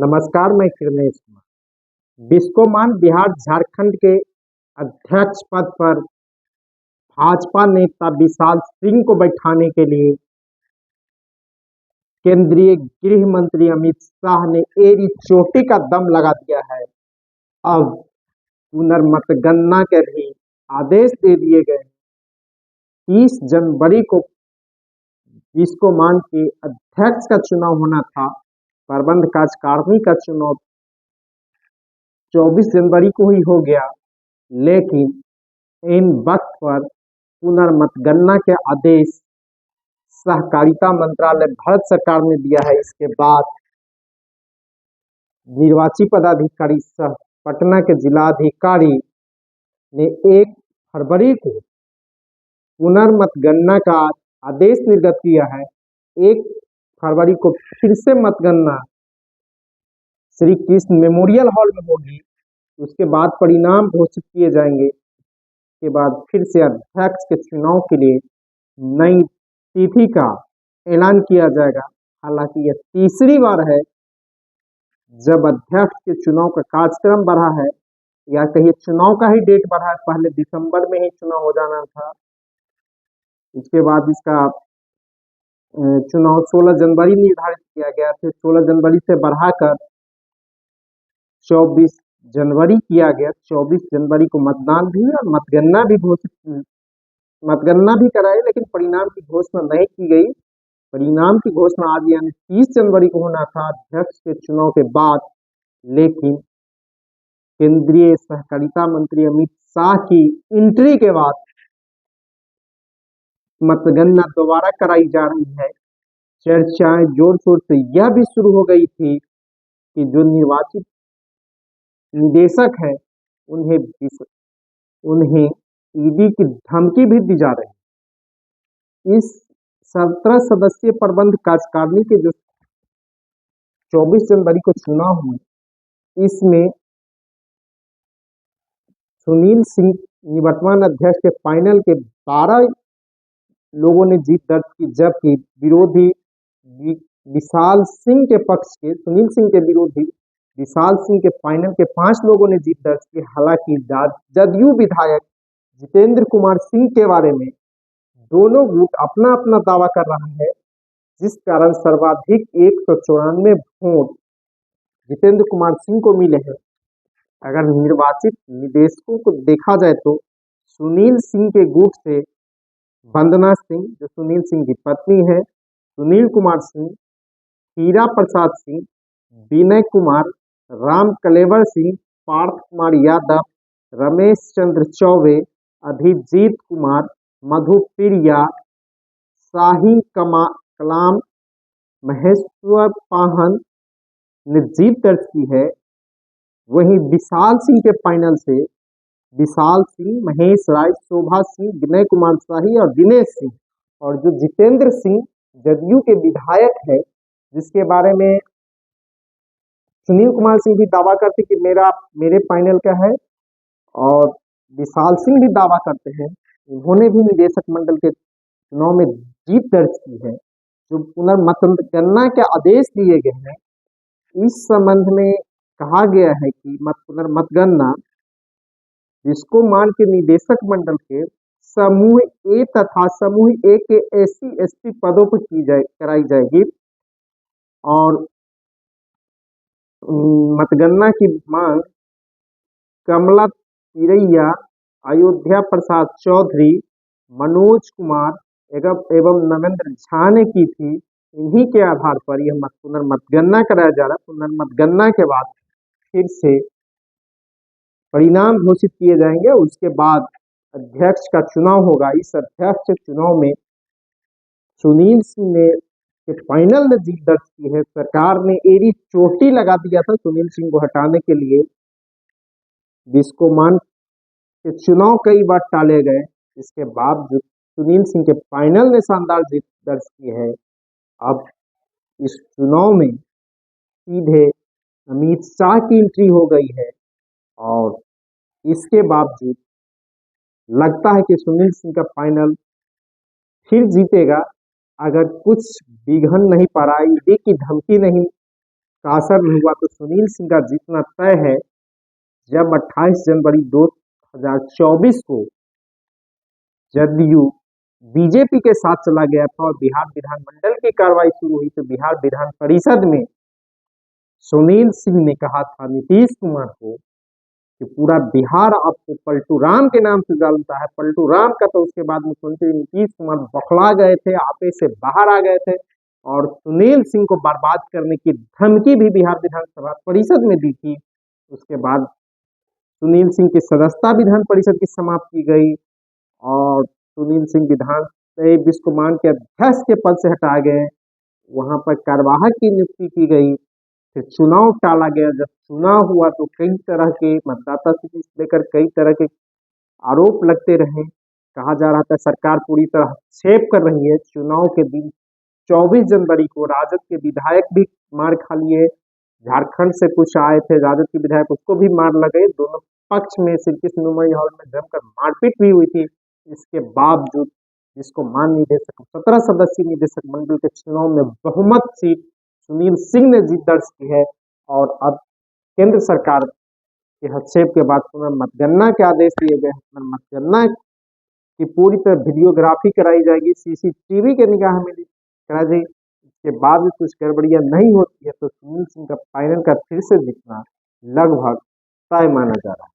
नमस्कार, मैं कृष्णेश कुमार। बिस्कोमान बिहार झारखंड के अध्यक्ष पद पर भाजपा नेता विशाल सिंह को बैठाने के लिए केंद्रीय गृह मंत्री अमित शाह ने एड़ी चोटी का दम लगा दिया है। अब पुनर्मतगणना के भी आदेश दे दिए गए। 30 जनवरी को बिस्कोमान के अध्यक्ष का चुनाव होना था। प्रबंध कार्यकारिणी का चुनाव 24 जनवरी को ही हो गया, लेकिन इन वक्त पर पुनर्मतगणना के आदेश सहकारिता मंत्रालय भारत सरकार ने दिया है। इसके बाद निर्वाची पदाधिकारी सह पटना के जिलाधिकारी ने 1 फरवरी को पुनर्मतगणना का आदेश निर्गत किया है। 1 फरवरी को फिर से मतगणना श्री कृष्ण मेमोरियल हॉल में होगी। उसके बाद परिणाम घोषित किए जाएंगे। के बाद फिर से अध्यक्ष के चुनाव के लिए नई तिथि का ऐलान किया जाएगा। हालांकि यह तीसरी बार है जब अध्यक्ष के चुनाव का कार्यक्रम बढ़ा है, या कहीं चुनाव का ही डेट बढ़ा है। पहले दिसंबर में ही चुनाव हो जाना था। इसके बाद इसका चुनाव 16 जनवरी निर्धारित किया गया। फिर 16 जनवरी से बढ़ाकर 24 जनवरी किया गया। 24 जनवरी को मतदान भी और मतगणना भी कराई, लेकिन परिणाम की घोषणा नहीं की गई। परिणाम की घोषणा आज यानी 30 जनवरी को होना था अध्यक्ष के चुनाव के बाद, लेकिन केंद्रीय सहकारिता मंत्री अमित शाह की एंट्री के बाद मतगणना दोबारा कराई जा रही है। चर्चाएं जोर शोर से यह भी शुरू हो गई थी कि जो निर्वाचित निदेशक है उन्हें ईडी की धमकी भी दी जा रही है। इस 17 सदस्यीय प्रबंध कार्यकारिणी के जो 24 जनवरी को चुनाव हुए, इसमें सुनील सिंह निवर्तमान अध्यक्ष के पैनल के 12 लोगों ने जीत दर्ज की, जबकि विरोधी विशाल सिंह के पक्ष के सुनील सिंह के विरोधी विशाल सिंह के पैनल के 5 लोगों ने जीत दर्ज की। हालांकि जदयू विधायक जितेंद्र कुमार सिंह के बारे में दोनों गुट अपना अपना दावा कर रहा है, जिस कारण सर्वाधिक 194 वोट जितेंद्र कुमार सिंह को मिले हैं। अगर निर्वाचित निदेशकों को देखा जाए तो सुनील सिंह के गुट से वंदना सिंह, जो सुनील सिंह की पत्नी है, सुनील कुमार सिंह, हीरा प्रसाद सिंह, विनय कुमार, राम कलेवर सिंह, पार्थ कुमार यादव, रमेश चंद्र चौबे, अभिजीत कुमार, मधु प्रिया, शाही कलाम, महेश्वर पाहन ने जीत दर्ज की है। वहीं विशाल सिंह के पैनल से विशाल सिंह, महेश राय, शोभा सिंह, विनय कुमार शाही और दिनेश सिंह, और जो जितेंद्र सिंह जदयू के विधायक है, जिसके बारे में सुनील कुमार सिंह भी दावा करते कि मेरे पैनल का है, और विशाल सिंह भी दावा करते हैं। उन्होंने भी निदेशक मंडल के चुनाव में जीत दर्ज की है। जो पुनर्मतगणना के आदेश दिए गए हैं, इस संबंध में कहा गया है कि पुनर्मतगणना बिस्कोमान के निदेशक मंडल के समूह ए तथा समूह ए के SC/ST पदों पर कराई जाएगी, और मतगणना की मांग कमला तिरैया, अयोध्या प्रसाद चौधरी, मनोज कुमार एवं नरेंद्र झा ने की थी। इन्हीं के आधार पर यह पुनर्मतगणना कराया जा रहा है। पुनर्मतगणना के बाद फिर से परिणाम घोषित किए जाएंगे। उसके बाद अध्यक्ष का चुनाव होगा। इस अध्यक्ष चुनाव में सुनील सिंह ने के पैनल ने जीत दर्ज की है। सरकार ने एड़ी चोटी लगा दिया था सुनील सिंह को हटाने के लिए। बिस्कोमान के चुनाव कई बार टाले गए, इसके बावजूद सुनील सिंह के पैनल ने शानदार जीत दर्ज की है। अब इस चुनाव में सीधे अमित शाह की एंट्री हो गई है, और इसके बावजूद लगता है कि सुनील सिंह का पैनल फिर जीतेगा, अगर कुछ विघ्न नहीं पड़ा, ईडी की धमकी नहीं का असर नहीं हुआ तो सुनील सिंह का जीतना तय है। जब 28 जनवरी 2024 को जदयू बीजेपी के साथ चला गया था और बिहार विधानमंडल की कार्रवाई शुरू हुई तो बिहार विधान परिषद में सुनील सिंह ने कहा था नीतीश कुमार को कि पूरा बिहार आपको पलटू राम के नाम से जानता है। पलटू राम का तो उसके बाद मुख्यमंत्री नीतीश कुमार बौखला गए थे, आपे से बाहर आ गए थे और सुनील सिंह को बर्बाद करने की धमकी भी बिहार विधानसभा परिषद में दी थी। उसके बाद सुनील सिंह की सदस्यता विधान परिषद की समाप्त की गई और सुनील सिंह विधान विश्वमान के अध्यक्ष के पद से हटा गए। वहां पर कार्यवाहक की नियुक्ति की गई। फिर चुनाव टाला गया। जब चुनाव हुआ तो कई तरह के मतदाता सूची लेकर कई तरह के आरोप लगते रहे। कहा जा रहा था सरकार पूरी तरह हस्तक्षेप कर रही है। चुनाव के दिन 24 जनवरी को राजद के विधायक भी मार खा लिए। झारखंड से कुछ आए थे राजद के विधायक, उसको भी मार लगे। दोनों पक्ष में श्रीकृष्ण नुमई हॉल में जमकर मारपीट भी हुई थी। इसके बावजूद जिसको मान निदेशक 17 सदस्यीय निदेशक मंडल के चुनाव में बहुमत सीट सुनील सिंह ने जीत दर्ज की है और अब केंद्र सरकार के हस्तक्षेप के बाद पुनः मतगणना के आदेश दिए गए हैं। मतगणना की पूरी तरह वीडियोग्राफी कराई जाएगी, सीसीटीवी के निगाह में कराई जाएगी। इसके बाद भी कुछ गड़बड़ियां नहीं होती है तो सुनील सिंह का फाइनल का फिर से जीतना लगभग तय माना जा रहा है।